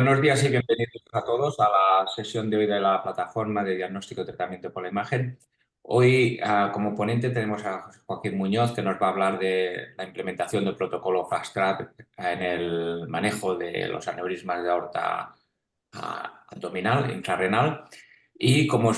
Buenos días y bienvenidos a todos a la sesión de hoy de la plataforma de diagnóstico y tratamiento por la imagen. Hoy, como ponente, tenemos a José Joaquín Muñoz, que nos va a hablar de la implementación del protocolo Fast Track en el manejo de los aneurismas de aorta abdominal, infrarrenal. Y como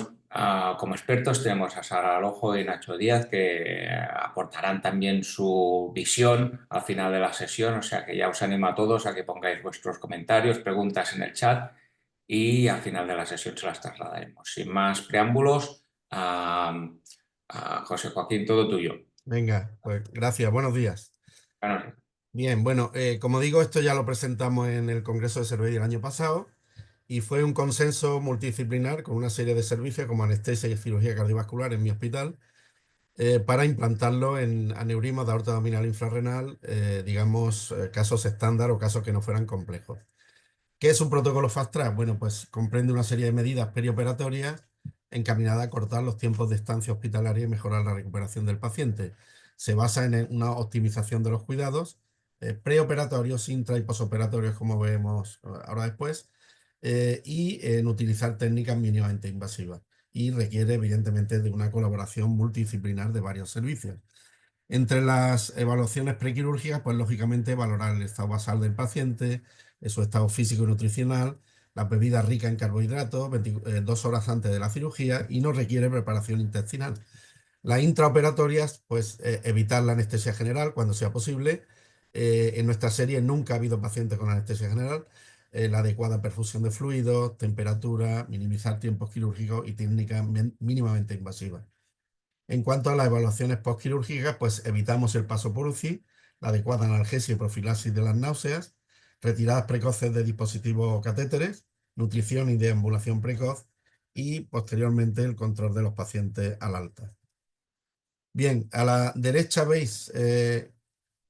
expertos tenemos a Sara Alojo y Nacho Díaz, que aportarán también su visión al final de la sesión. O sea que ya os animo a todos a que pongáis vuestros comentarios, preguntas en el chat y al final de la sesión se las trasladaremos. Sin más preámbulos, José Joaquín, todo tuyo. Venga, pues gracias, buenos días. Bueno, Bien, bueno, como digo, esto ya lo presentamos en el Congreso de Cervell el año pasado y fue un consenso multidisciplinar con una serie de servicios como anestesia y cirugía cardiovascular en mi hospital para implantarlo en aneurismas de aorta abdominal infrarrenal, digamos, casos estándar o casos que no fueran complejos. ¿Qué es un protocolo Fast Track? Bueno, pues comprende una serie de medidas perioperatorias encaminadas a cortar los tiempos de estancia hospitalaria y mejorar la recuperación del paciente. Se basa en una optimización de los cuidados preoperatorios, intra y posoperatorios, como vemos ahora después, y en utilizar técnicas mínimamente invasivas. Y requiere, evidentemente, de una colaboración multidisciplinar de varios servicios. Entre las evaluaciones prequirúrgicas, pues lógicamente valorar el estado basal del paciente, su estado físico y nutricional, las bebidas ricas en carbohidratos 2 horas antes de la cirugía y no requiere preparación intestinal. Las intraoperatorias, pues evitar la anestesia general cuando sea posible. En nuestra serie nunca ha habido pacientes con anestesia general. La adecuada perfusión de fluidos, temperatura, minimizar tiempos quirúrgicos y técnicas mínimamente invasivas. En cuanto a las evaluaciones postquirúrgicas, pues evitamos el paso por UCI, la adecuada analgesia y profilaxis de las náuseas, retiradas precoces de dispositivos o catéteres, nutrición y deambulación precoz y posteriormente el control de los pacientes al alta. Bien, a la derecha veis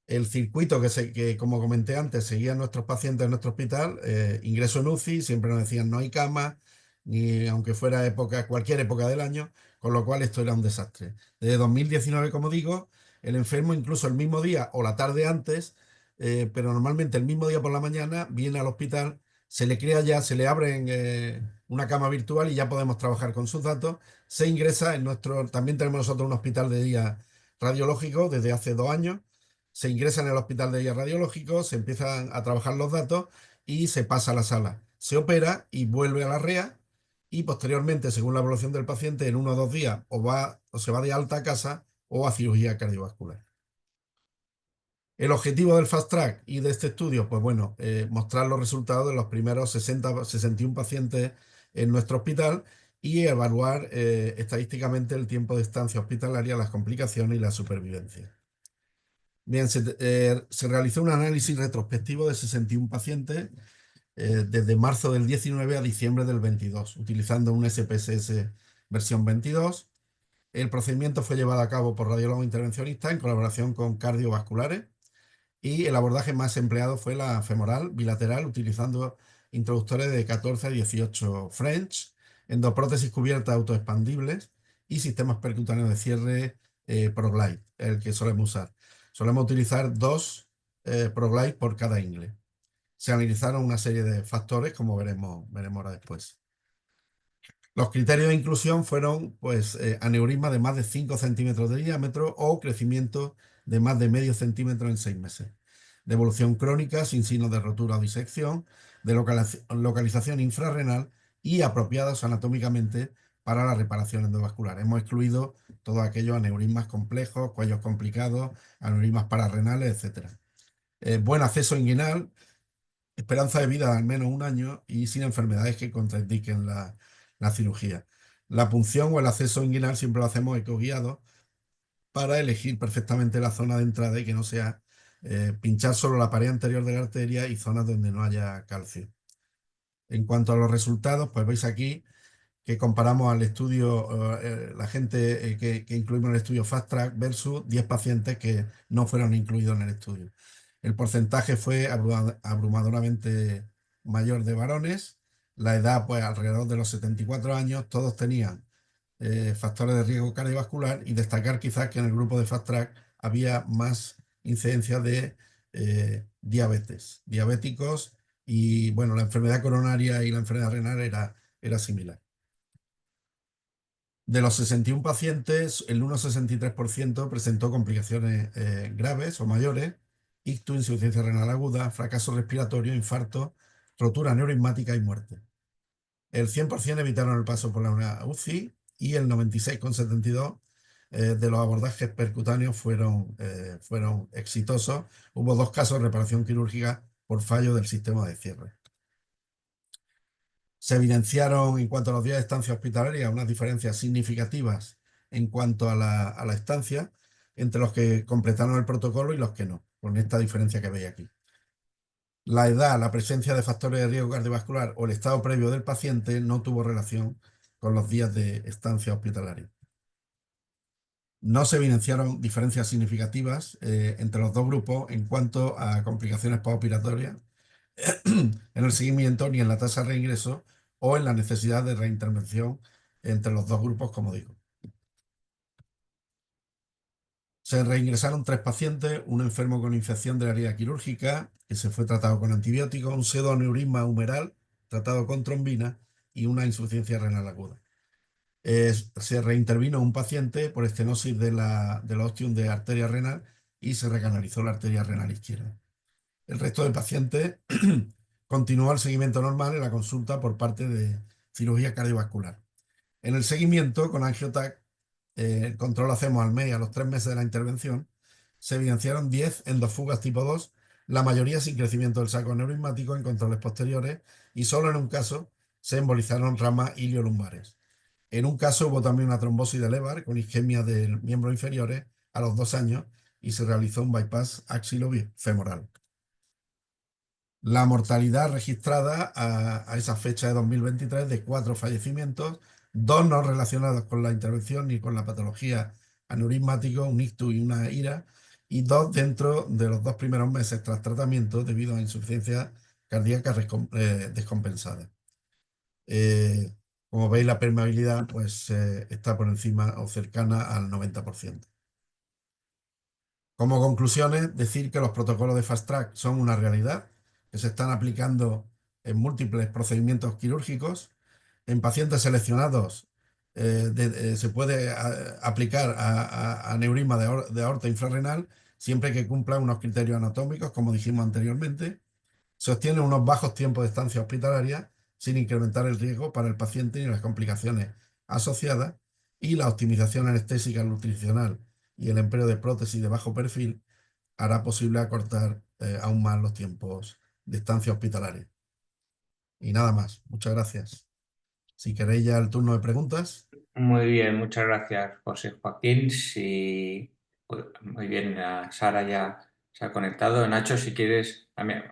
el circuito que, como comenté antes, seguían nuestros pacientes en nuestro hospital. Ingreso en UCI, siempre nos decían no hay cama, ni aunque fuera cualquier época del año, con lo cual esto era un desastre. Desde 2019, como digo, el enfermo incluso el mismo día o la tarde antes, pero normalmente el mismo día por la mañana, viene al hospital, se le crea ya, se le abre una cama virtual y ya podemos trabajar con sus datos. Se ingresa en también tenemos nosotros un hospital de día radiológico desde hace 2 años. Se ingresa en el hospital de día radiológico, se empiezan a trabajar los datos y se pasa a la sala. Se opera y vuelve a la REA y posteriormente, según la evolución del paciente, en 1 o 2 días o se va de alta a casa o a cirugía cardiovascular. El objetivo del Fast Track y de este estudio, pues bueno, mostrar los resultados de los primeros 61 pacientes en nuestro hospital y evaluar estadísticamente el tiempo de estancia hospitalaria, las complicaciones y la supervivencia. Bien, se realizó un análisis retrospectivo de 61 pacientes desde marzo del 19 a diciembre del 22, utilizando un SPSS versión 22. El procedimiento fue llevado a cabo por radiólogos intervencionistas en colaboración con cardiovasculares y el abordaje más empleado fue la femoral bilateral, utilizando introductores de 14 a 18 French, endoprótesis cubiertas autoexpandibles y sistemas percutáneos de cierre ProGlide, el que solemos usar. Solemos utilizar 2 ProGlide por cada ingle. Se analizaron una serie de factores, como veremos ahora después. Los criterios de inclusión fueron pues, aneurisma de más de 5 centímetros de diámetro o crecimiento de más de medio centímetro en 6 meses. De evolución crónica, sin signos de rotura o disección, de localización infrarrenal y apropiados anatómicamente para la reparación endovascular. Hemos excluido todos aquellos aneurismas complejos, cuellos complicados, aneurismas pararrenales, etc. Buen acceso inguinal, esperanza de vida de al menos 1 año y sin enfermedades que contraindiquen la cirugía. La punción o el acceso inguinal siempre lo hacemos ecoguiado para elegir perfectamente la zona de entrada y que no sea pinchar solo la pared anterior de la arteria y zonas donde no haya calcio. En cuanto a los resultados, pues veis aquí que comparamos al estudio, la gente que incluimos en el estudio Fast Track versus 10 pacientes que no fueron incluidos en el estudio. El porcentaje fue abrumadoramente mayor de varones, la edad pues alrededor de los 74 años, todos tenían factores de riesgo cardiovascular y destacar quizás que en el grupo de Fast Track había más incidencia de diabetes, diabéticos Y bueno, la enfermedad coronaria y la enfermedad renal era similar. De los 61 pacientes, el 1,63% presentó complicaciones graves o mayores, ictus, insuficiencia renal aguda, fracaso respiratorio, infarto, rotura neurismática y muerte. El 100% evitaron el paso por la unidad UCI y el 96,72% de los abordajes percutáneos fueron exitosos. Hubo 2 casos de reparación quirúrgica por fallo del sistema de cierre. Se evidenciaron en cuanto a los días de estancia hospitalaria unas diferencias significativas en cuanto a la estancia entre los que completaron el protocolo y los que no, con esta diferencia que veis aquí. La edad, la presencia de factores de riesgo cardiovascular o el estado previo del paciente no tuvo relación con los días de estancia hospitalaria. No se evidenciaron diferencias significativas entre los dos grupos en cuanto a complicaciones postoperatorias en el seguimiento ni en la tasa de reingreso o en la necesidad de reintervención entre los dos grupos, como digo. Se reingresaron 3 pacientes, un enfermo con infección de la herida quirúrgica, que se fue tratado con antibióticos, un pseudoneurisma humeral, tratado con trombina, y una insuficiencia renal aguda. Se reintervino un paciente por estenosis del ostium de arteria renal y se recanalizó la arteria renal izquierda. El resto de pacientes continuó el seguimiento normal en la consulta por parte de cirugía cardiovascular. En el seguimiento con angiotac, el control lo hacemos al mes y a los 3 meses de la intervención, se evidenciaron 10 endofugas tipo 2, la mayoría sin crecimiento del saco neurismático en controles posteriores, y solo en un caso se embolizaron ramas iliolumbares. En un caso hubo también una trombosis de Leber con isquemia de miembros inferiores a los 2 años y se realizó un bypass axilofemoral. La mortalidad registrada a esa fecha de 2023 de 4 fallecimientos, 2 no relacionados con la intervención ni con la patología aneurismático, un ictus y una IRA, y 2 dentro de los 2 primeros meses tras tratamiento debido a insuficiencia cardíaca descompensada. Como veis, la permeabilidad pues, está por encima o cercana al 90%. Como conclusiones, decir que los protocolos de Fast Track son una realidad, que se están aplicando en múltiples procedimientos quirúrgicos. En pacientes seleccionados se puede aplicar a aneurisma de aorta infrarrenal siempre que cumpla unos criterios anatómicos, como dijimos anteriormente. Se obtienen unos bajos tiempos de estancia hospitalaria sin incrementar el riesgo para el paciente ni las complicaciones asociadas, y la optimización anestésica nutricional y el empleo de prótesis de bajo perfil hará posible acortar aún más los tiempos de estancia hospitalaria. Y nada más. Muchas gracias. Si queréis ya el turno de preguntas. Muy bien, muchas gracias, José Joaquín. Sí, pues, muy bien, Sara ya se ha conectado. Nacho, si quieres también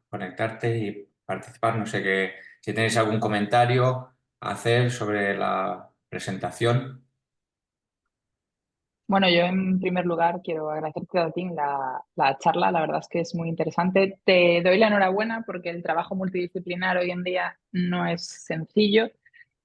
conectarte y participar, no sé si tenéis algún comentario a hacer sobre la presentación. Bueno, yo en primer lugar quiero agradecerte a ti la charla, la verdad es que es muy interesante. Te doy la enhorabuena porque el trabajo multidisciplinar hoy en día no es sencillo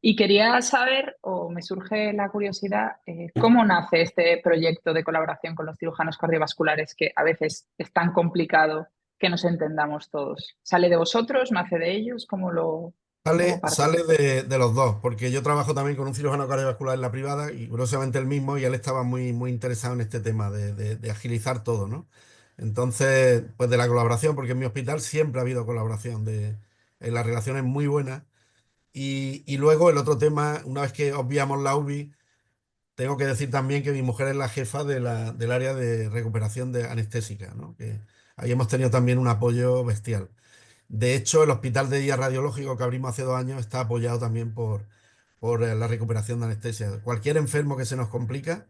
y quería saber, o me surge la curiosidad, cómo nace este proyecto de colaboración con los cirujanos cardiovasculares que a veces es tan complicado que nos entendamos todos. ¿Sale de vosotros? ¿Nace de ellos? ¿Cómo parte? Sale de los dos, porque yo trabajo también con un cirujano cardiovascular en la privada y curiosamente el mismo, y él estaba muy interesado en este tema de agilizar todo, ¿no? Entonces, pues de la colaboración, porque en mi hospital siempre ha habido colaboración, la relación es muy buena. Y luego el otro tema, una vez que obviamos la UBI, tengo que decir también que mi mujer es la jefa del área de recuperación de anestésica, ¿no? Que ahí hemos tenido también un apoyo bestial. De hecho, el hospital de día radiológico que abrimos hace 2 años está apoyado también por la recuperación de anestesia. Cualquier enfermo que se nos complica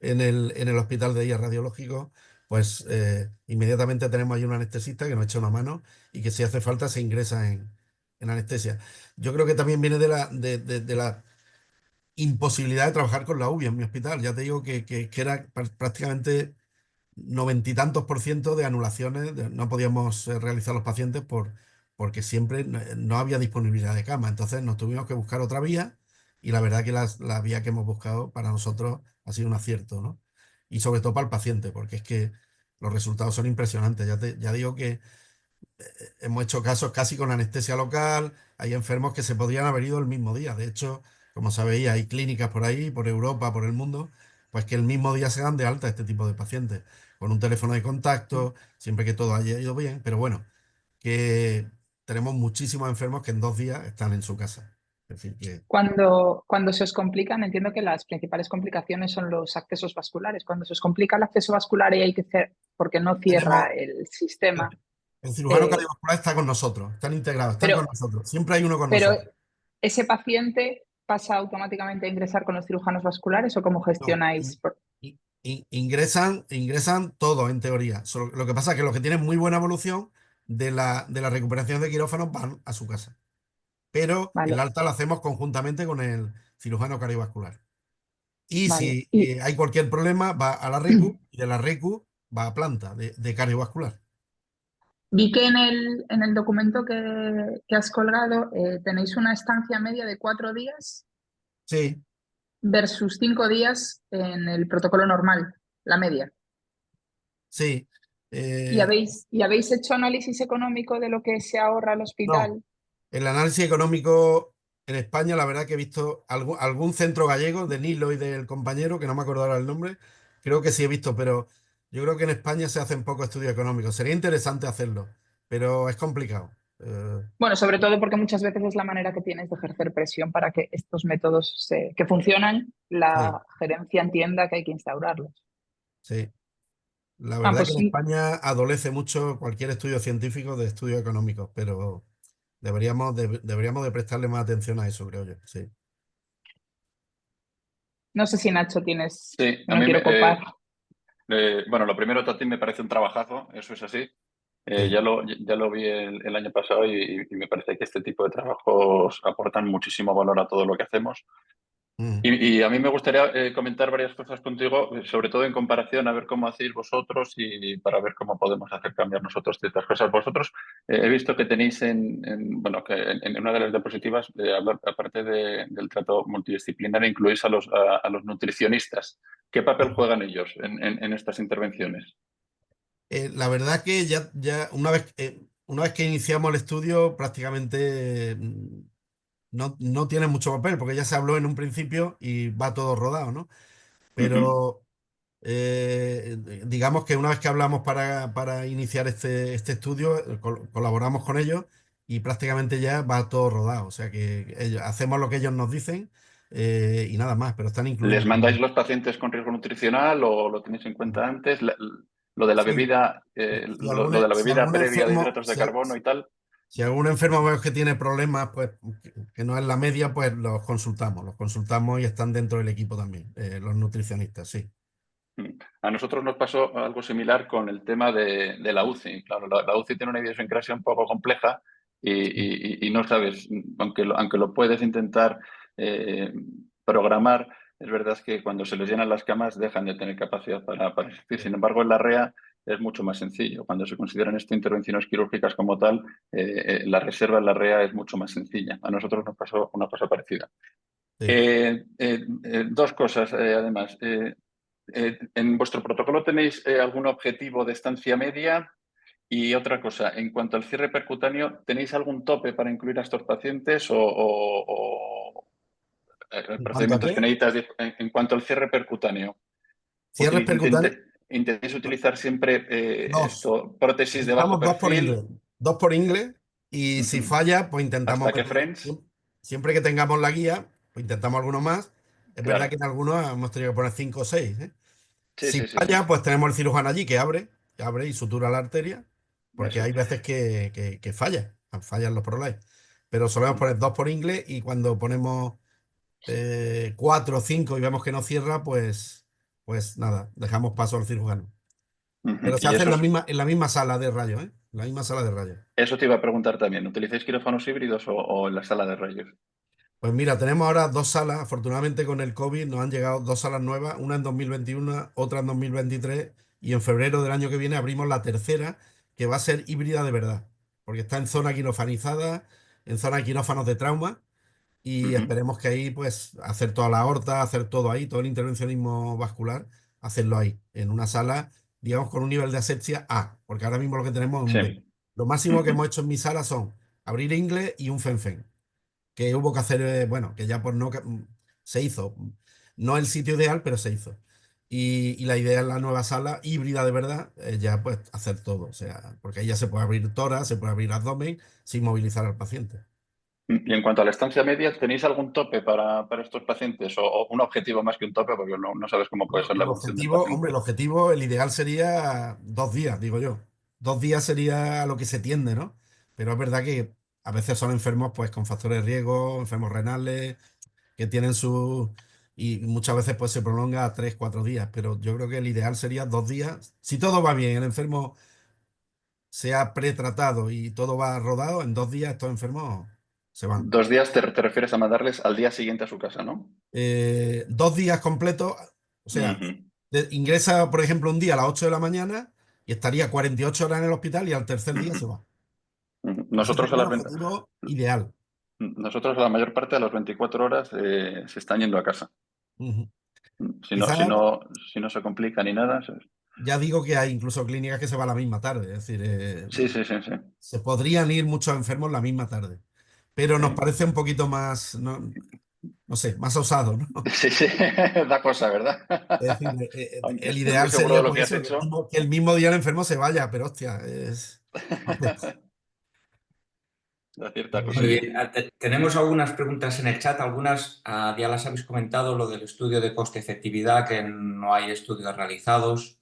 en el hospital de día radiológico, pues inmediatamente tenemos ahí un anestesista que nos echa una mano y que si hace falta se ingresa en anestesia. Yo creo que también viene de la imposibilidad de trabajar con la UBI en mi hospital. Ya te digo que era prácticamente 90 y tantos % de anulaciones, no podíamos realizar los pacientes porque siempre no había disponibilidad de cama. Entonces nos tuvimos que buscar otra vía, y la verdad que la vía que hemos buscado para nosotros ha sido un acierto, ¿no? Y sobre todo para el paciente, porque es que los resultados son impresionantes. Ya digo que hemos hecho casos casi con anestesia local, hay enfermos que se podrían haber ido el mismo día. De hecho, como sabéis, hay clínicas por ahí, por Europa, por el mundo, pues que el mismo día se dan de alta este tipo de pacientes, con un teléfono de contacto, siempre que todo haya ido bien, pero bueno, que tenemos muchísimos enfermos que en 2 días están en su casa. Es decir, que Cuando se os complican, entiendo que las principales complicaciones son los accesos vasculares. Cuando se os complica el acceso vascular y hay que hacer, porque no tenemos, cierra el sistema, el cirujano eh, cardiovascular está con nosotros, están integrados, están pero, con nosotros, siempre hay uno con pero nosotros. ese paciente pasa automáticamente a ingresar con los cirujanos vasculares o cómo No, gestionáis. ingresan todos en teoría. Lo que pasa es que los que tienen muy buena evolución de la recuperación de quirófanos van a su casa. Pero el Vale, alta lo hacemos conjuntamente con el cirujano cardiovascular. Y vale. si hay cualquier problema, va a la RECU y de la RECU va a planta de cardiovascular. Vi que en el documento que has colgado tenéis una estancia media de 4 días Sí, versus 5 días en el protocolo normal, la media. sí. ¿Y Eh, habéis hecho análisis económico de lo que se ahorra el no, hospital? el análisis económico en España, la verdad que he visto algún centro gallego de Nilo y del compañero, que no me acuerdo ahora el nombre, creo que sí he visto, pero yo creo que en España se hacen pocos estudios económicos. Sería interesante hacerlo, pero es complicado. Bueno, sobre todo porque muchas veces es la manera que tienes de ejercer presión para que estos métodos que funcionan, Sí, la gerencia entienda que hay que instaurarlos. sí. La Ah, verdad que pues en España adolece mucho cualquier estudio científico de estudios económicos, pero deberíamos de prestarle más atención a eso, creo yo. Sí. no sé si Nacho tienes, Sí, a no mí quiero copar. bueno, lo primero, Tati, me parece un trabajazo, eso es así. Sí. Ya lo vi el año pasado y me parece que este tipo de trabajos aportan muchísimo valor a todo lo que hacemos. Mm. Y a mí me gustaría comentar varias cosas contigo, sobre todo en comparación a ver cómo hacéis vosotros y para ver cómo podemos hacer cambiar nosotros ciertas cosas. Vosotros he visto que tenéis bueno, que en una de las diapositivas, aparte del trato multidisciplinar, incluís a los nutricionistas. ¿Qué papel juegan ellos en estas intervenciones? La verdad que ya una vez que iniciamos el estudio, prácticamente no tiene mucho papel, porque ya se habló en un principio y va todo rodado, ¿no? Ujú. Pero digamos que una vez que hablamos para iniciar este estudio, colaboramos con ellos y prácticamente ya va todo rodado. O sea que hacemos lo que ellos nos dicen y nada más, pero están ¿Les incluidos mandáis también. los pacientes con riesgo nutricional o lo tenéis en cuenta antes? Lo de la Sí, bebida, si lo de la si bebida algún previa de enfermo, hidratos de carbono y tal. si algún enfermo vemos que tiene problemas, pues que no es la media, pues los consultamos y están dentro del equipo también, los nutricionistas, sí. A nosotros nos pasó algo similar con el tema de la UCI. Claro, la UCI tiene una idiosincrasia un poco compleja Sí, y no sabes, aunque lo puedes intentar eh, programar, es verdad que cuando se les llenan las camas dejan de tener capacidad para existir. sí, Sin embargo, en la REA es mucho más sencillo. Cuando se consideran estas intervenciones quirúrgicas como tal, la reserva en la REA es mucho más sencilla. A nosotros nos pasó una cosa parecida. sí. Dos cosas, además. ¿En vuestro protocolo tenéis algún objetivo de estancia media? Y otra cosa, en cuanto al cierre percutáneo, ¿tenéis algún tope para incluir a estos pacientes o ¿En cuanto a procedimientos que qué? necesitas en cuanto al cierre percutáneo? Cierres percutáneos, ¿Intentáis utilizar siempre dos. prótesis de bajo Utilizamos dos por inglés. perfil? Dos por inglés. Y si Ujú. falla, pues intentamos ¿Hasta qué meter. frames? Siempre que tengamos la guía, pues intentamos algunos más. Es verdad que Claro. en algunos hemos tenido que poner 5 o 6, ¿eh? Sí, Si sí, sí, sí. falla, pues tenemos el cirujano allí que abre y sutura la arteria, porque Eso hay es. veces que fallan los prolapsos. Pero solemos poner dos por inglés y cuando ponemos 4 o 5 y vemos que no cierra, pues nada, dejamos paso al cirujano. Ujú. Pero se Y hace eso en la misma sala de rayos, ¿eh? En la misma sala de rayos. Eso te iba a preguntar también. ¿Utilizáis quirófanos híbridos o en la sala de rayos? Pues mira, tenemos ahora dos salas. Afortunadamente con el COVID nos han llegado dos salas nuevas, una en 2021, otra en 2023 y en febrero del año que viene abrimos la tercera, que va a ser híbrida de verdad, porque está en zona quirofanizada, en zona de quirófanos de trauma y Ujú. esperemos que ahí pues hacer toda la aorta, hacer todo ahí, todo el intervencionismo vascular, hacerlo ahí, en una sala, digamos, con un nivel de asepsia A, porque ahora mismo lo que tenemos es un Sí. B. Lo máximo que hemos hecho en mi sala son abrir inglés y un fen-fen, que hubo que hacer, bueno, que ya por no, se hizo. No el sitio ideal, pero se hizo. Y la idea en la nueva sala híbrida de verdad es ya pues hacer todo, o sea, porque ahí ya se puede abrir tórax, se puede abrir abdomen sin movilizar al paciente. Y en cuanto a la estancia media, ¿tenéis algún tope para estos pacientes o un objetivo más que un tope? Porque no sabes cómo puede Bueno, ser la el evolución del objetivo, hombre, paciente. el objetivo, el ideal sería 2 días, digo yo. 2 días sería a lo que se tiende, ¿no? Pero es verdad que a veces son enfermos pues con factores de riesgo, enfermos renales, que tienen su... Y muchas veces pues se prolonga a 3, 4 días, pero yo creo que el ideal sería 2 días. Si todo va bien, el enfermo se ha pretratado y todo va rodado, en 2 días estos enfermos se van. 2 días te refieres a mandarles al día siguiente a su casa, ¿no? 2 días completos, o sea, Ujú, ingresa, por ejemplo, un día a las 8 de la mañana y estaría 48 horas en el hospital y al tercer día se ujú, va. ujú. Ese sería el objetivo ideal. Nosotros la mayor parte de las 24 horas se están yendo a casa. Ujú. Si no, si Quizás no, si no se complica ni nada. ya digo que hay incluso clínicas que se van la misma tarde, es decir, Sí, sí, sí, sí. se podrían ir muchos enfermos la misma tarde, pero nos Sí, parece un poquito más, no, no sé, más osado, ¿no? sí, sí, da cosa, ¿verdad? Es decir, Aunque el estés muy ideal seguro de sería lo pues que has eso, hecho. que el mismo día el enfermo se vaya, pero hostia, no sé. Da cierta Pero Muy bueno, cosilla. bien. Tenemos algunas preguntas en el chat, algunas ya las habéis comentado, lo del estudio de coste-efectividad, que no hay estudios realizados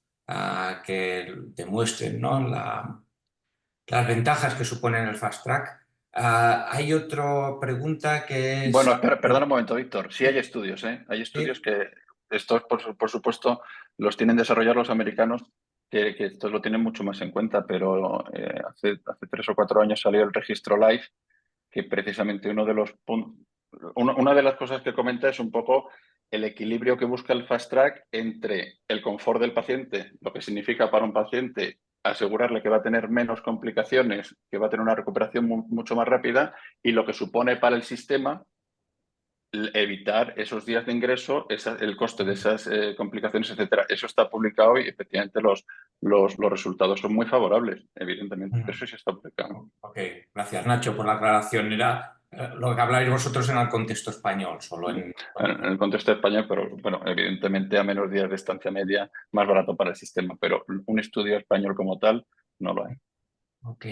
que demuestren, ¿no? Las ventajas que supone el fast track. Hay otra pregunta que Bueno, es... perdona un momento, Víctor. Sí hay estudios, ¿eh? Hay estudios Sí, que estos, por supuesto, los tienen desarrollados los americanos, que estos lo tienen mucho más en cuenta, pero hace 3 o 4 años salió el registro LIFE, que precisamente una de las cosas que comenta es un poco el equilibrio que busca el fast track entre el confort del paciente, lo que significa para un paciente asegurarle que va a tener menos complicaciones, que va a tener una recuperación mucho más rápida, y lo que supone para el sistema evitar esos días de ingreso, el coste de esas complicaciones, etcétera. Eso está publicado y efectivamente los resultados son muy favorables, evidentemente. ujú. Eso sí está publicado. Ok, gracias Nacho por la aclaración. Era lo que habláis vosotros en el contexto español, solo en... En el contexto de España, pero bueno, evidentemente a menos días de estancia media, más barato para el sistema, pero un estudio español como tal no lo hay. Ok.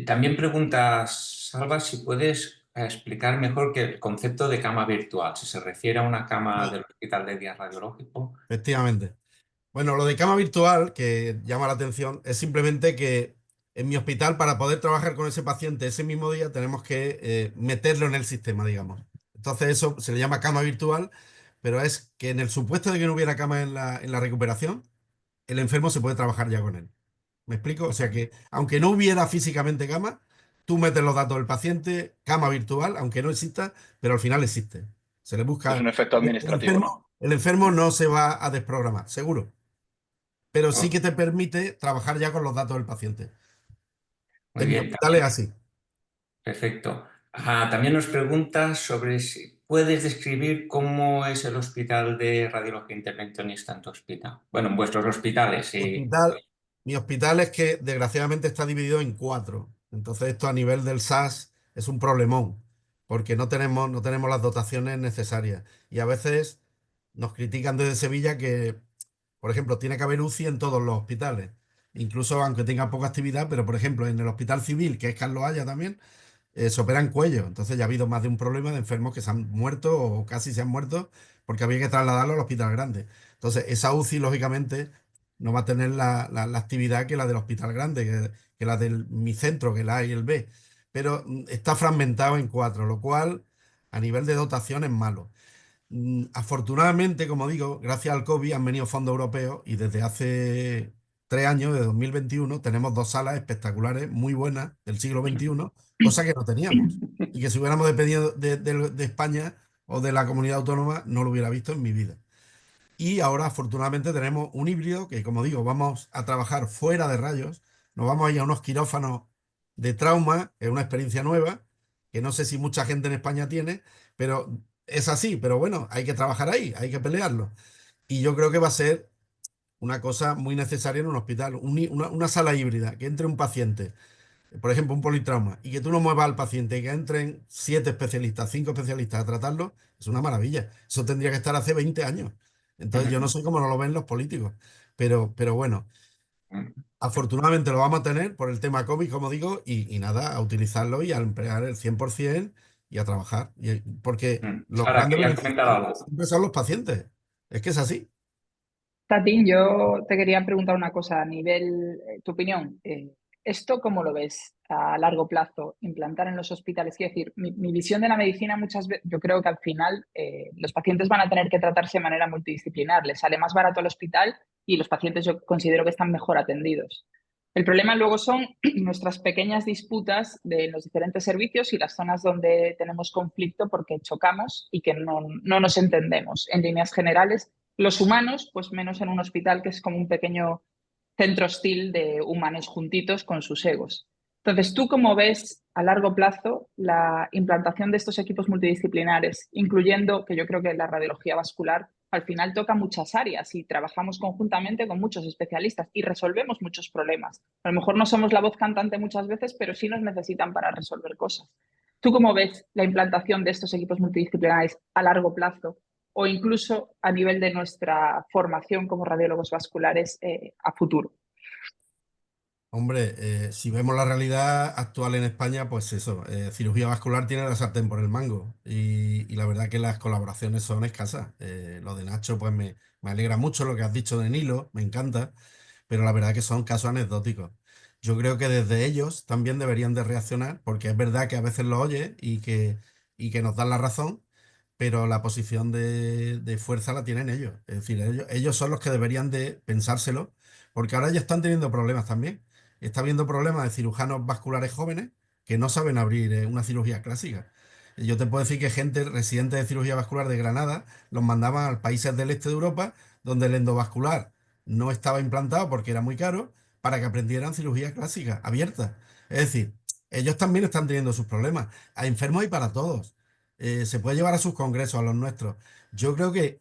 También preguntas, Salva, si puedes explicar mejor que el concepto de cama virtual, si se refiere a una cama sí, del Hospital de Día Radiológico. efectivamente. Bueno, lo de cama virtual, que llama la atención, es simplemente que en mi hospital, para poder trabajar con ese paciente ese mismo día, tenemos que meterlo en el sistema, digamos. Entonces eso se le llama cama virtual, pero es que en el supuesto de que no hubiera cama en la recuperación, el enfermo se puede trabajar ya con él. ¿Me explico? O sea que, aunque no hubiera físicamente cama, tú metes los datos del paciente, cama virtual, aunque no exista, pero al final existe. Se le Es busca. un efecto El administrativo, ¿no? enfermo no se va a desprogramar, seguro, pero sí Oh, que te permite trabajar ya con los datos del paciente. muy En mi bien, hospital es también, así. perfecto. También nos preguntas sobre si puedes describir cómo es el Hospital de Radiología Intervencionista en tu hospital. Bueno, en vuestros hospitales, Mi sí. hospital, mi hospital es que desgraciadamente está dividido en cuatro. Entonces esto a nivel del SAS es un problemón, porque no tenemos las dotaciones necesarias. Y a veces nos critican desde Sevilla que, por ejemplo, tiene que haber UCI en todos los hospitales. Incluso aunque tenga poca actividad, pero por ejemplo en el Hospital Civil, que es Carlos Haya también, se operan cuello. Entonces ya ha habido más de un problema de enfermos que se han muerto o casi se han muerto porque había que trasladarlo al hospital grande. Entonces esa UCI, lógicamente, no va a tener la actividad que la del hospital grande, que la del mi centro, que la A y el B. Pero está fragmentado en cuatro, lo cual a nivel de dotación es malo. Afortunadamente, como digo, gracias al COVID han venido fondos europeos y desde hace 3 años, de 2021, tenemos dos salas espectaculares, muy buenas, del siglo XXI, cosa que no teníamos. Y que si hubiéramos dependido de España o de la comunidad autónoma, no lo hubiera visto en mi vida. Y ahora, afortunadamente, tenemos un híbrido que, como digo, vamos a trabajar fuera de rayos, nos vamos a ir a unos quirófanos de trauma, es una experiencia nueva, que no sé si mucha gente en España tiene, pero es así, pero bueno, hay que trabajar ahí, hay que pelearlo. Y yo creo que va a ser una cosa muy necesaria en un hospital, una sala híbrida, que entre un paciente. por ejemplo, un politrauma, y que tú no muevas al paciente y que entren 7 especialistas, 5 especialistas a tratarlo, es una maravilla. Eso tendría que estar hace 20 años. Entonces yo no sé cómo no lo ven los políticos, pero bueno, afortunadamente lo vamos a tener por el tema COVID, como digo, y nada, a utilizarlo y a emplear el 100% y a trabajar. Porque los Sara, grandes querías comentar beneficiarios algo. siempre son los pacientes. Es que es así. Tatín, yo te quería preguntar una cosa a nivel, tu opinión. ¿Esto cómo lo ves a largo plazo? Implantar en los hospitales. Quiero decir, mi visión de la medicina muchas veces, yo creo que al final los pacientes van a tener que tratarse de manera multidisciplinar. Les sale más barato al hospital y los pacientes yo considero que están mejor atendidos. El problema luego son nuestras pequeñas disputas de los diferentes servicios y las zonas donde tenemos conflicto porque chocamos y que no nos entendemos. En líneas generales, los humanos, pues menos en un hospital que es como un pequeño centro hostil de humanos juntitos con sus egos. Entonces, ¿tú cómo ves a largo plazo la implantación de estos equipos multidisciplinares, incluyendo que yo creo que la radiología vascular al final toca muchas áreas y trabajamos conjuntamente con muchos especialistas y resolvemos muchos problemas? A lo mejor no somos la voz cantante muchas veces, pero sí nos necesitan para resolver cosas. ¿Tú cómo ves la implantación de estos equipos multidisciplinares a largo plazo o incluso a nivel de nuestra formación como radiólogos vasculares a futuro? Hombre, si vemos la realidad actual en España, pues eso, cirugía vascular tiene la sartén por el mango y la verdad que las colaboraciones son escasas. Lo de Nacho, pues me alegra mucho lo que has dicho de Nilo, me encanta, pero la verdad que son casos anecdóticos. Yo creo que desde ellos también deberían de reaccionar, porque es verdad que a veces lo oye y que nos dan la razón, pero la posición de fuerza la tienen ellos. Es decir, ellos son los que deberían de pensárselo, porque ahora ya están teniendo problemas también. Está habiendo problemas de cirujanos vasculares jóvenes que no saben abrir una cirugía clásica. Yo te puedo decir que gente residente de cirugía vascular de Granada los mandaban a países del este de Europa donde el endovascular no estaba implantado porque era muy caro para que aprendieran cirugía clásica abierta. Es decir, ellos también están teniendo sus problemas. A enfermos hay para todos. Se puede llevar a sus congresos, a los nuestros. Yo creo que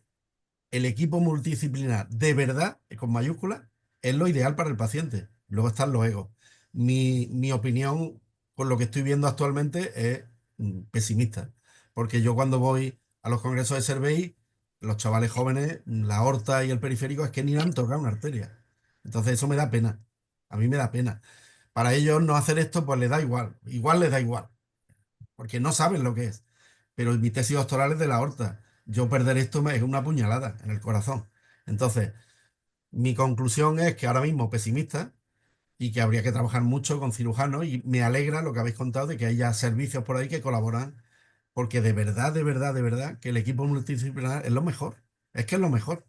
el equipo multidisciplinar, de verdad, con mayúsculas, es lo ideal para el paciente. Luego están los egos. Mi opinión con lo que estoy viendo actualmente es pesimista, porque yo cuando voy a los congresos de Cervey, los chavales jóvenes, la aorta y el periférico es que ni han tocado una arteria. Entonces eso me da pena. A mí me da pena. Para ellos no hacer esto, pues les da igual. Igual les da igual porque no saben lo que es. Pero mi tesis doctoral es de la aorta. Yo perder esto es una puñalada en el corazón. Entonces, mi conclusión es que ahora mismo pesimista y que habría que trabajar mucho con cirujanos y me alegra lo que habéis contado de que haya servicios por ahí que colaboran, porque de verdad, de verdad, de verdad, que el equipo multidisciplinar es lo mejor. Es que es lo mejor.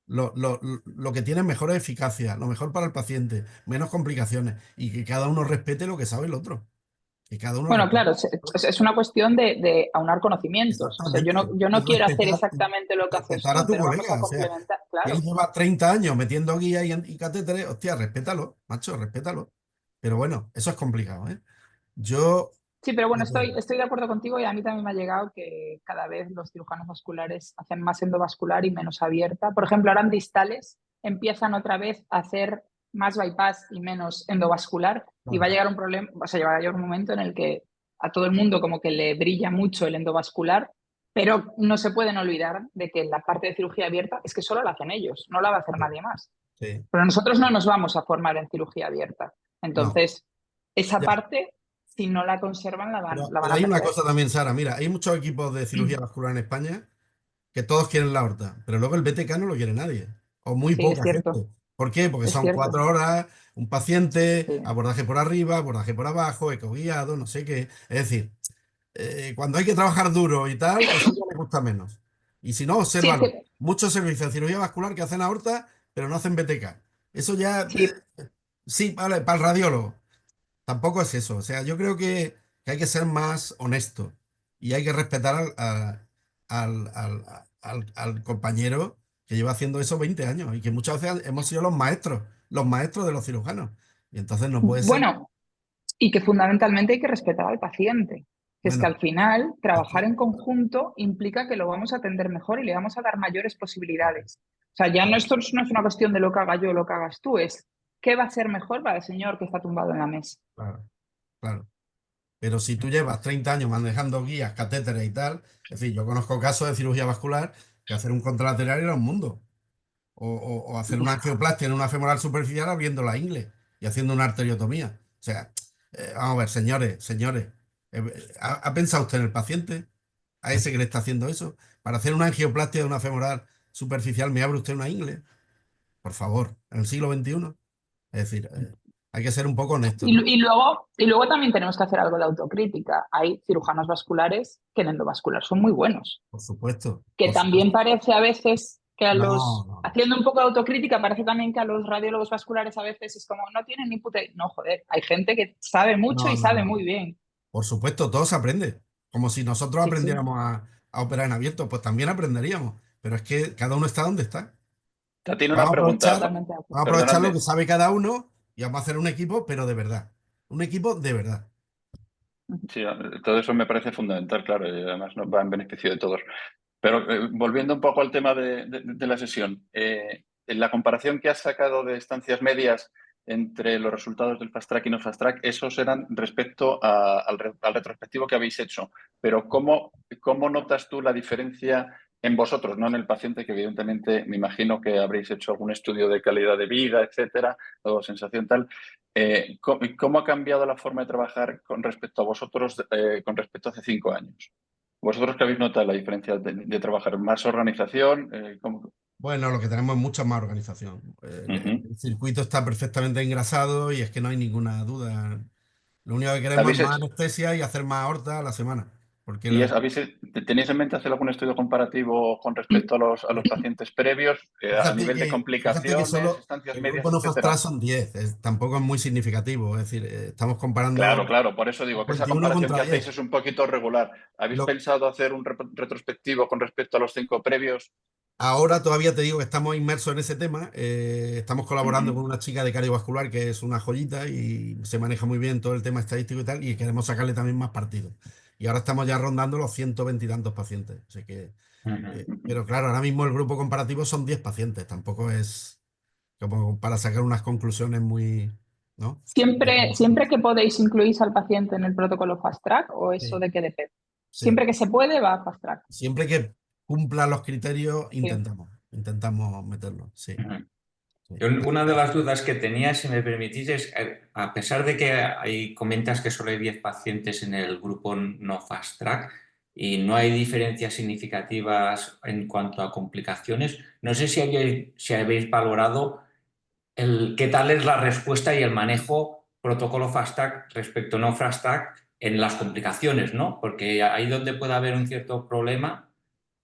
Lo que tiene mejor eficacia, lo mejor para el paciente, menos complicaciones y que cada uno respete lo que sabe el otro. Que cada uno Bueno, respete. claro, es una cuestión de aunar conocimientos. O sea, Exactamente. yo Y no quiero hacer exactamente lo que haces respetar a tú, tu pero vamos a colega. O sea, complementar. si él Claro. lleva 30 años metiendo guías y catéteres, hostia, respétalo, macho, respétalo. Pero bueno, eso es complicado, ¿eh? Yo, Sí, pero bueno, ya te digo, estoy de acuerdo contigo y a mí también me ha llegado que cada vez los cirujanos vasculares hacen más endovascular y menos abierta. Por ejemplo, ahora en distales empiezan otra vez a hacer más bypass y menos endovascular y va a claro, llegar un problema, o sea, va a llegar un momento en el que a todo el mundo como que le brilla mucho el endovascular, pero no se pueden olvidar de que la parte de cirugía abierta es que solo la hacen ellos, no la va a hacer nadie más. sí, Pero nosotros no nos vamos a formar en cirugía abierta. no. Entonces, esa Ya, parte, si no la conservan, la van pero a hay una perder. cosa también, Sara, mira, hay muchos equipos de cirugía vascular en España que todos quieren la aorta, pero luego el BTK no lo quiere nadie, o muy Sí, es poca cierto, gente. ¿Por qué? Porque es son cierto. 4 horas, un paciente, Sí, abordaje por arriba, abordaje por abajo, ecoguiado, no sé qué. Es decir, cuando hay que trabajar duro y tal, eso ya le gusta menos. Y si no, sí, es obsérvalo. que, Muchos servicios de cirugía vascular que hacen aorta, pero no hacen BTK. Eso ya, sí, sí, vale, para el radiólogo. Tampoco es eso. O sea, yo creo que hay que ser más honesto y hay que respetar al compañero que lleva haciendo eso 20 años y que muchas veces hemos sido los maestros de los cirujanos. Y entonces no puede ser, bueno, y que fundamentalmente hay que respetar al paciente. Que es que bueno, al final, trabajar esto- en conjunto implica que lo vamos a atender mejor y le vamos a dar mayores posibilidades. O sea, ya no, esto no es una cuestión de lo que haga yo o lo que hagas tú, es qué va a ser mejor para el señor que está tumbado en la mesa. claro. claro. Pero si tú llevas 30 años manejando guías, catéteres y tal, es decir, yo conozco casos de cirugía vascular que hacer un contralateral era un mundo. O hacer una angioplastia en una femoral superficial abriendo la ingle y haciendo una arteriotomía. O sea, vamos a ver, señores, ¿ha pensado usted en el paciente? ¿A ese que le está haciendo eso? Para hacer una angioplastia de una femoral superficial, ¿me abre usted una ingle? Por favor, en el siglo XXI. Es decir, hay que ser un poco honestos, Y, ¿no? y luego también tenemos que hacer algo de autocrítica. Hay cirujanos vasculares que en endovascular son muy buenos. Por supuesto, Que por también supuesto. parece a veces que a No, los, no, no. haciendo un poco de autocrítica, parece también que a los radiólogos vasculares a veces es como, no tienen ni puta. No, joder, hay gente que sabe mucho No, y no, sabe no, muy no. bien. Por supuesto, todo se aprende. Como si nosotros Sí, sí. aprendiéramos a operar en abierto, pues también aprenderíamos. Pero es que cada uno está donde está. Tiene una Vamos a pregunta, aprovechar, Totalmente de acuerdo. vamos a aprovechar lo que perdonadme. sabe cada uno y vamos a hacer un equipo, pero de verdad. Un equipo de verdad. Sí, todo eso me parece fundamental, claro, y además va en beneficio de todos. Pero volviendo un poco al tema de la sesión, en la comparación que has sacado de estancias medias entre los resultados del Fast Track y no Fast Track, esos eran respecto al retrospectivo que habéis hecho. Pero ¿cómo notas tú la diferencia en vosotros, no en el paciente, que evidentemente me imagino que habréis hecho algún estudio de calidad de vida, etcétera, o sensación tal? ¿Cómo ha cambiado la forma de trabajar con respecto a vosotros, con respecto a hace 5 años? ¿Vosotros qué habéis notado la diferencia de trabajar? ¿Más organización? Bueno, lo que tenemos es mucha más organización. Ujú. El circuito está perfectamente engrasado y es que no hay ninguna duda. Lo único que queremos es ¿Habéis más hecho, anestesia y hacer más aorta a la semana. Porque tenéis en mente hacer algún estudio comparativo con respecto a los pacientes previos, a nivel de fíjate que complicaciones, solo estancias el grupo medias, no fast track etcétera? son 10, tampoco es muy significativo. Es decir, estamos Claro, comparando claro, por eso digo que esa 51 comparación contra que hacéis 10. es un poquito regular. ¿Habéis Lo, pensado hacer un retrospectivo con respecto a los 5 previos? Ahora todavía te digo que estamos inmersos en ese tema. Estamos colaborando con Ujú. una chica de cardiovascular que es una joyita y se maneja muy bien todo el tema estadístico y tal, y queremos sacarle también más partido. Y ahora estamos ya rondando los 120 y tantos pacientes. Así que, Ujú. pero claro, ahora mismo el grupo comparativo son 10 pacientes. Tampoco es como para sacar unas conclusiones muy, ¿no? Siempre que podéis incluís al paciente en el protocolo Fast Track o eso Sí, de que depende. sí. Siempre que se puede, va a Fast Track. Siempre que cumpla los criterios, Sí. intentamos meterlo. Sí, Ujú. sí. Una de las dudas que tenía, si me permitís, es, a pesar de que comentas que solo hay 10 pacientes en el grupo no Fast Track y no hay diferencias significativas en cuanto a complicaciones, no sé si habéis valorado qué tal es la respuesta y el manejo protocolo Fast Track respecto a no Fast Track en las complicaciones, ¿no? Porque ahí donde puede haber un cierto problema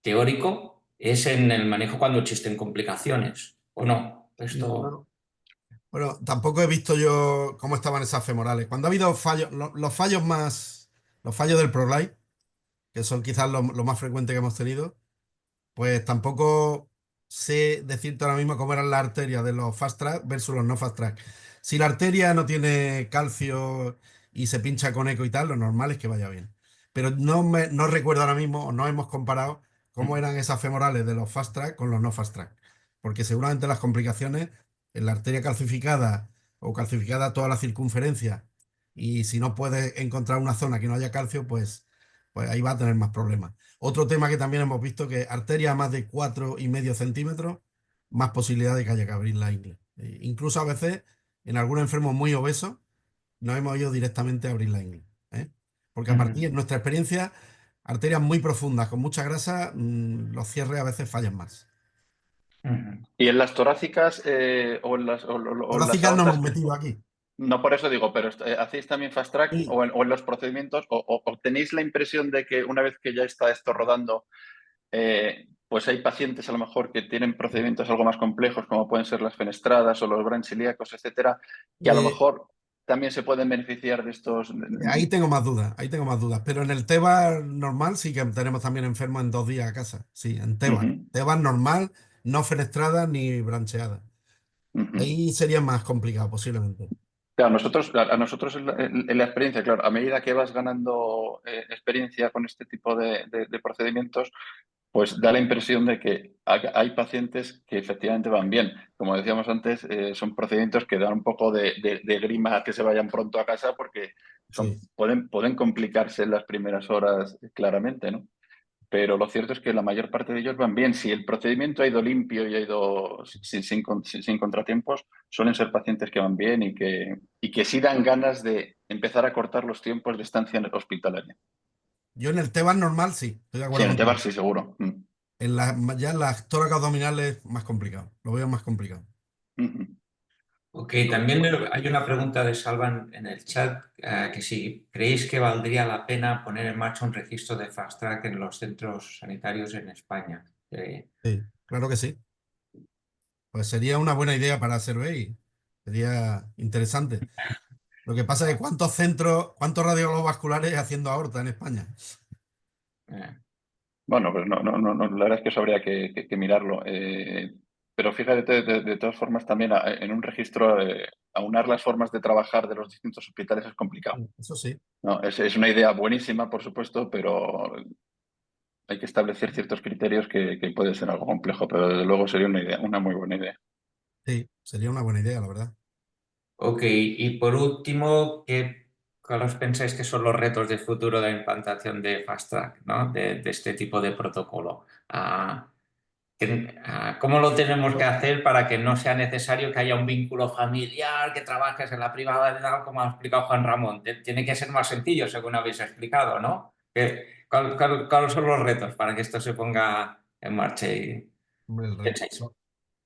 teórico es en el manejo cuando existen complicaciones, ¿o no? Sí, Esto... bueno, tampoco he visto yo cómo estaban esas femorales. Cuando ha habido fallos, los fallos más, los fallos del ProLife, que son quizás lo más frecuente que hemos tenido, pues tampoco sé decirte ahora mismo cómo eran las arterias de los fast track versus los no fast track. Si la arteria no tiene calcio y se pincha con eco y tal, lo normal es que vaya bien. Pero no recuerdo ahora mismo o no hemos comparado cómo eran esas femorales de los fast track con los no fast track. Porque seguramente las complicaciones en la arteria calcificada o calcificada toda la circunferencia y si no puedes encontrar una zona que no haya calcio, pues ahí va a tener más problemas. Otro tema que también hemos visto que arteria a más de 4,5 centímetros, más posibilidad de que haya que abrir la ingle. Incluso a veces, en algún enfermo muy obeso, nos hemos ido directamente a abrir la ingle. ¿Eh? Porque a partir de Ujú, nuestra experiencia, arterias muy profundas, con mucha grasa, los cierres a veces fallan más. ujú. ¿Y en las torácicas o en las Torácicas no hemos aortas? metido aquí. No, por eso digo, pero ¿hacéis también fast track Sí. o en los procedimientos? O tenéis la impresión de que una vez que ya está esto rodando, pues hay pacientes a lo mejor que tienen procedimientos algo más complejos, como pueden ser las fenestradas o los branch ilíacos, etcétera, que a lo Eh, mejor también se pueden beneficiar de estos? Ahí tengo más dudas, ahí tengo más dudas. Pero en el TEBA normal sí que tenemos también enfermos en 2 días a casa. Sí, en TEBA. Ujú, TEBA normal, no fenestrada ni brancheada. ujú. Ahí sería más complicado, posiblemente. Claro, a nosotros en la experiencia, claro, a medida que vas ganando experiencia con este tipo de procedimientos, pues da la impresión de que hay pacientes que efectivamente van bien. Como decíamos antes, son procedimientos que dan un poco de grima a que se vayan pronto a casa porque Sí. pueden complicarse en las primeras horas claramente, ¿no? Pero lo cierto es que la mayor parte de ellos van bien. Si el procedimiento ha ido limpio y ha ido sin contratiempos, suelen ser pacientes que van bien y que sí dan ganas de empezar a cortar los tiempos de estancia hospitalaria. Yo en el TEBAS normal sí, estoy de Sí, acuerdo en el contigo. TEBAR sí, seguro. Ya en las tórax abdominales más complicado, lo veo más complicado. Ok, también hay una pregunta de Salvan en el chat, que si creéis que valdría la pena poner en marcha un registro de Fast Track en los centros sanitarios en España. Sí, claro que sí. Pues sería una buena idea para Servei. Sería interesante. Lo que pasa es que cuántos radiólogos vasculares haciendo aorta en España. eh, Bueno, pues la verdad es que eso habría que mirarlo. Pero fíjate, de todas formas, también en un registro, aunar las formas de trabajar de los distintos hospitales es complicado. Eso sí. ¿No? Es una idea buenísima, por supuesto, pero hay que establecer ciertos criterios que puede ser algo complejo, pero desde luego sería una muy buena idea. Sí, sería una buena idea, la verdad. ok, y por último, ¿cuáles pensáis que son los retos de futuro de la implantación de Fast Track, ¿no? De este tipo de protocolo? ¿Cómo lo tenemos que hacer para que no sea necesario que haya un vínculo familiar, que trabajes en la privada, como ha explicado Juan Ramón? Tiene que ser más sencillo, según habéis explicado, ¿no? ¿Cuáles son los retos para que esto se ponga en marcha? Hombre, ¿Pensáis?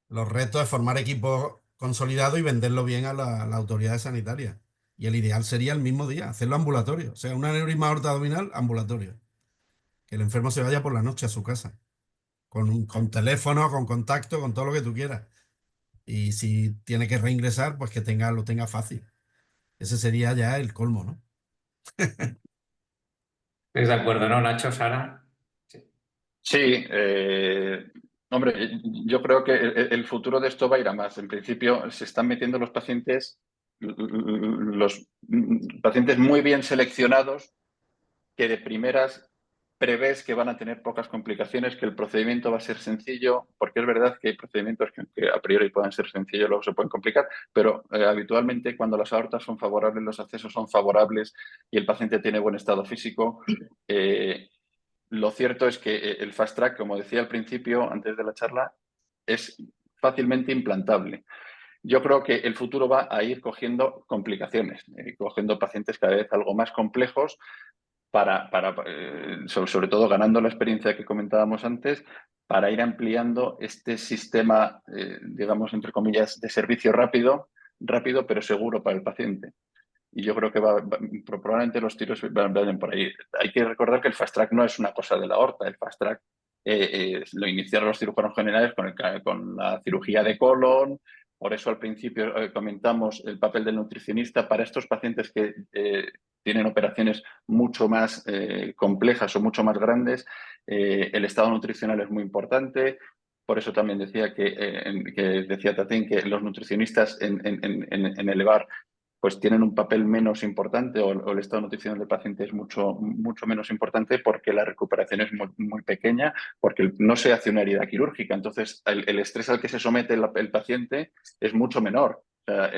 los retos es formar equipos consolidados y venderlo bien a las autoridades sanitarias. Y el ideal sería el mismo día, hacerlo ambulatorio. O sea, un aneurisma aorta abdominal ambulatorio. Que el enfermo se vaya por la noche a su casa. Con teléfono, con contacto, con todo lo que tú quieras. Y si tiene que reingresar, pues que lo tenga fácil. Ese sería ya el colmo, ¿no? ¿Estáis de acuerdo, no, Nacho, Sara? Sí. Sí, hombre, yo creo que el futuro de esto va a ir a más. En principio, se están metiendo los pacientes muy bien seleccionados que de primeras prevés que van a tener pocas complicaciones, que el procedimiento va a ser sencillo, porque es verdad que hay procedimientos que a priori pueden ser sencillos, luego se pueden complicar, pero habitualmente cuando las aortas son favorables, los accesos son favorables y el paciente tiene buen estado físico, lo cierto es que el Fast Track, como decía al principio, antes de la charla, es fácilmente implantable. Yo creo que el futuro va a ir cogiendo complicaciones, cogiendo pacientes cada vez algo más complejos sobre todo ganando la experiencia que comentábamos antes, para ir ampliando este sistema, digamos, entre comillas, de servicio rápido pero seguro para el paciente. Y yo creo que probablemente los tiros vayan por ahí. Hay que recordar que el Fast Track no es una cosa de la aorta. El Fast Track lo iniciaron los cirujanos generales con la cirugía de colon. Por eso al principio comentamos el papel del nutricionista para estos pacientes que tienen operaciones mucho más complejas o mucho más grandes. El estado nutricional es muy importante. Por eso también decía que decía Tatín que los nutricionistas en el EVAR pues tienen un papel menos importante o el estado nutricional del paciente es mucho menos importante porque la recuperación es muy pequeña, porque no se hace una herida quirúrgica. Entonces, el estrés al que se somete el paciente es mucho menor. O sea,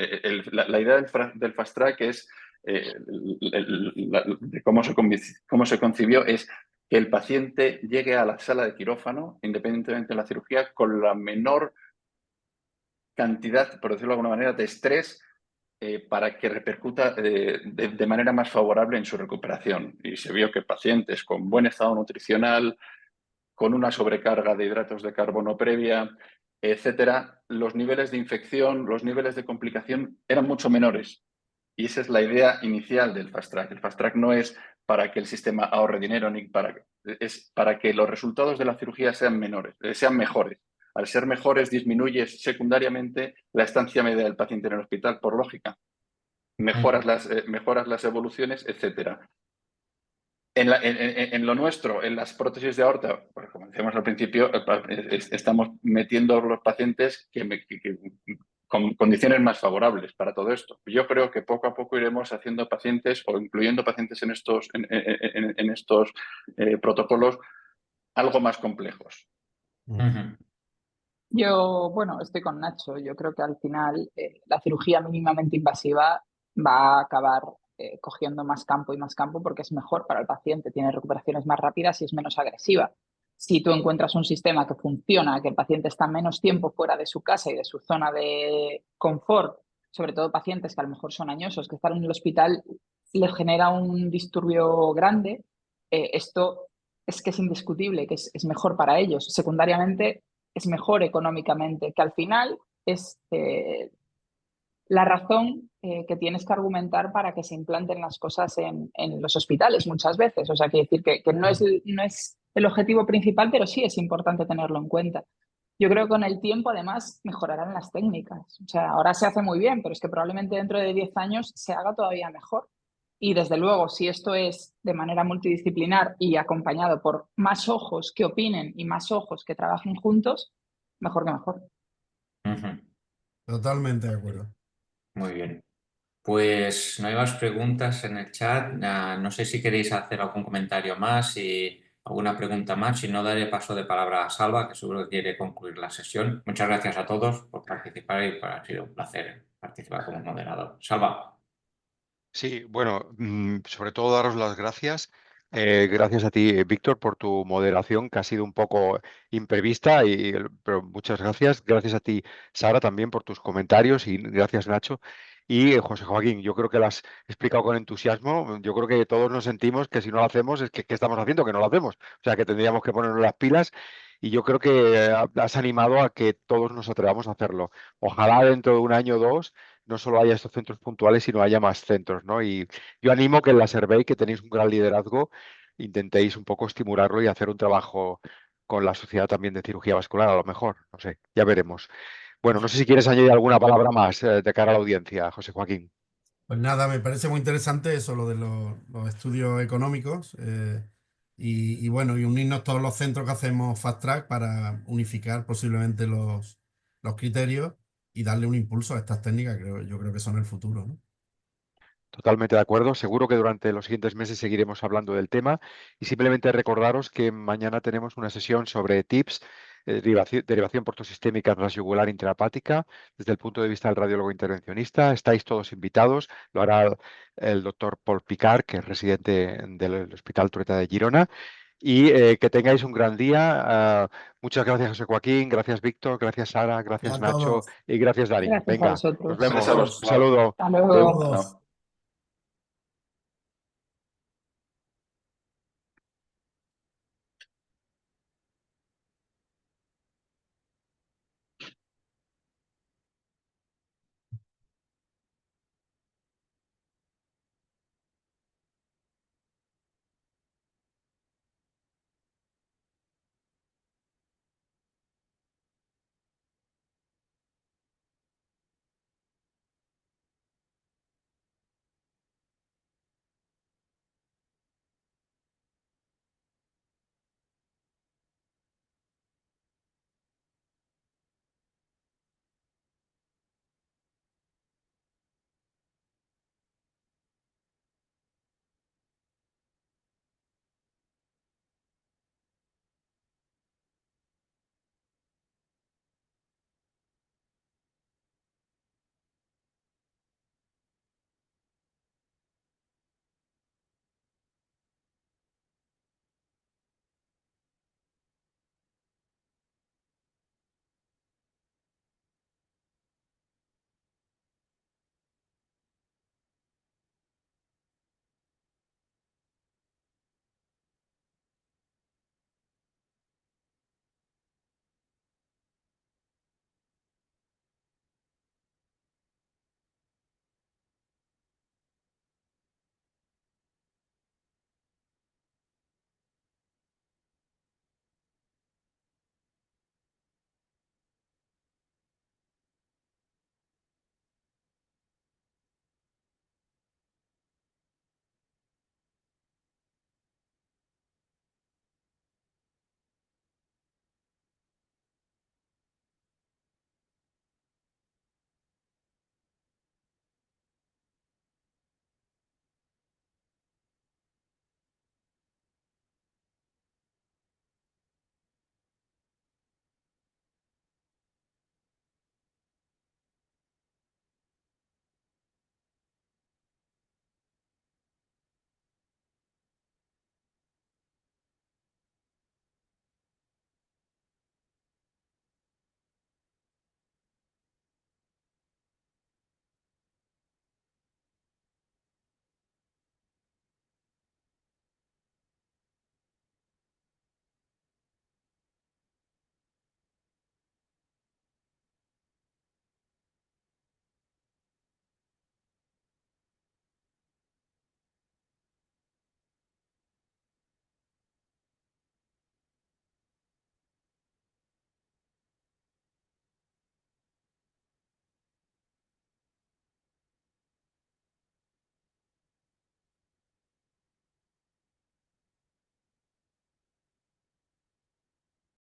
la idea del Fast Track es, de cómo se concibió, es que el paciente llegue a la sala de quirófano, independientemente de la cirugía, con la menor cantidad, por decirlo de alguna manera, de estrés para que repercuta de manera más favorable en su recuperación. Y se vio que pacientes con buen estado nutricional, con una sobrecarga de hidratos de carbono previa, etcétera, los niveles de infección, los niveles de complicación eran mucho menores. Y esa es la idea inicial del Fast Track. El Fast Track no es para que el sistema ahorre dinero, es para que los resultados de la cirugía sean sean mejores. Al ser mejores, disminuye secundariamente la estancia media del paciente en el hospital, por lógica. Mejoras las evoluciones, etcétera. En lo nuestro, en las prótesis de aorta, pues como decíamos al principio, estamos metiendo a los pacientes con condiciones más favorables para todo esto. Yo creo que poco a poco iremos haciendo pacientes o incluyendo pacientes en estos protocolos algo más complejos. Ujú. Yo, bueno, estoy con Nacho. Yo creo que al final la cirugía mínimamente invasiva va a acabar cogiendo más campo y más campo porque es mejor para el paciente, tiene recuperaciones más rápidas y es menos agresiva. Si tú encuentras un sistema que funciona, que el paciente está menos tiempo fuera de su casa y de su zona de confort, sobre todo pacientes que a lo mejor son añosos, que están en el hospital les genera un disturbio grande, esto es que es indiscutible, que es mejor para ellos. Secundariamente, es mejor económicamente, que al final es la razón que tienes que argumentar para que se implanten las cosas en los hospitales muchas veces. O sea, quiere decir que no es el objetivo principal, pero sí es importante tenerlo en cuenta. Yo creo que con el tiempo, además, mejorarán las técnicas. O sea, ahora se hace muy bien, pero es que probablemente dentro de 10 años se haga todavía mejor. Y desde luego, si esto es de manera multidisciplinar y acompañado por más ojos que opinen y más ojos que trabajen juntos, mejor que mejor. Ujú. Totalmente de acuerdo. Muy bien. Pues no hay más preguntas en el chat. No sé si queréis hacer algún comentario más y alguna pregunta más. Si no, daré paso de palabra a Salva, que seguro que quiere concluir la sesión. Muchas gracias a todos por participar y ha sido un placer participar como moderador. Salva. Sí, bueno, sobre todo daros las gracias. Gracias a ti, Víctor, por tu moderación, que ha sido un poco imprevista, pero muchas gracias. Gracias a ti, Sara, también por tus comentarios y gracias, Nacho. Y José Joaquín, yo creo que lo has explicado con entusiasmo. Yo creo que todos nos sentimos que si no lo hacemos es que ¿qué estamos haciendo? Que no lo hacemos. O sea, que tendríamos que ponernos las pilas y yo creo que has animado a que todos nos atrevamos a hacerlo. Ojalá dentro de un año o dos no solo haya estos centros puntuales, sino haya más centros, ¿no? Y yo animo que en la Servei, que tenéis un gran liderazgo, intentéis un poco estimularlo y hacer un trabajo con la sociedad también de cirugía vascular, a lo mejor, no sé, ya veremos. Bueno, no sé si quieres añadir alguna palabra más de cara a la audiencia, José Joaquín. Pues nada, me parece muy interesante eso, lo de los estudios económicos y bueno, y unirnos todos los centros que hacemos Fast Track para unificar posiblemente los criterios y darle un impulso a estas técnicas, yo creo que son el futuro, ¿no? Totalmente de acuerdo. Seguro que durante los siguientes meses seguiremos hablando del tema y simplemente recordaros que mañana tenemos una sesión sobre TIPS, derivación portosistémica transyugular intrahepática, desde el punto de vista del radiólogo intervencionista. Estáis todos invitados. Lo hará el doctor Paul Picard, que es residente del Hospital Trueta de Girona. Y que tengáis un gran día. Muchas gracias, José Joaquín. Gracias, Víctor. Gracias, Sara. Gracias, A Nacho. todos. Y gracias, Dani. Gracias a Venga, nos vosotros. vemos. Gracias a Un vosotros. saludo. Hasta luego. Adeu. Todos. Bueno.